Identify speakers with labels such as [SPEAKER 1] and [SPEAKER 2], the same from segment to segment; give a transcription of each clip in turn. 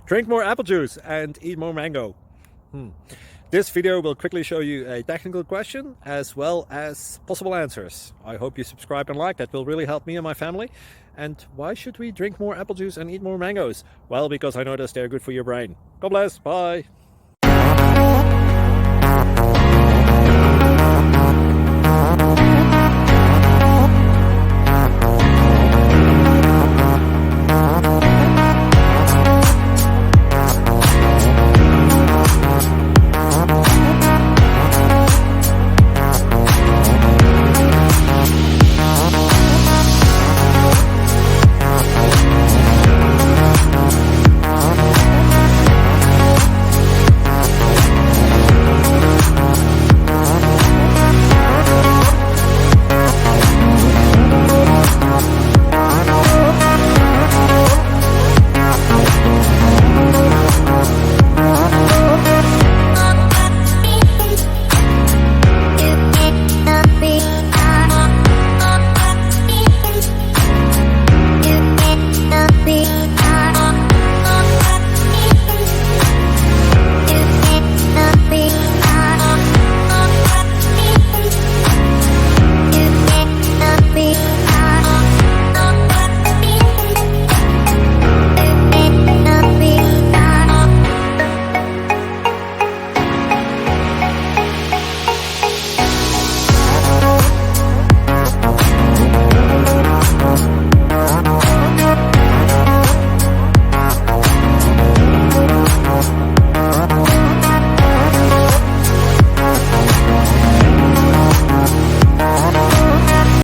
[SPEAKER 1] Drink more apple juice and eat more mango. This video will quickly show you a technical question as well as possible answers. I hope you subscribe and like, that will really help me and my family. And why should we drink more apple juice and eat more mangoes? Well, because I noticed they're good for your brain. God bless, bye.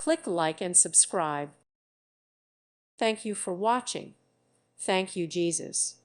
[SPEAKER 2] Click like and subscribe. Thank you for watching. Thank you, Jesus.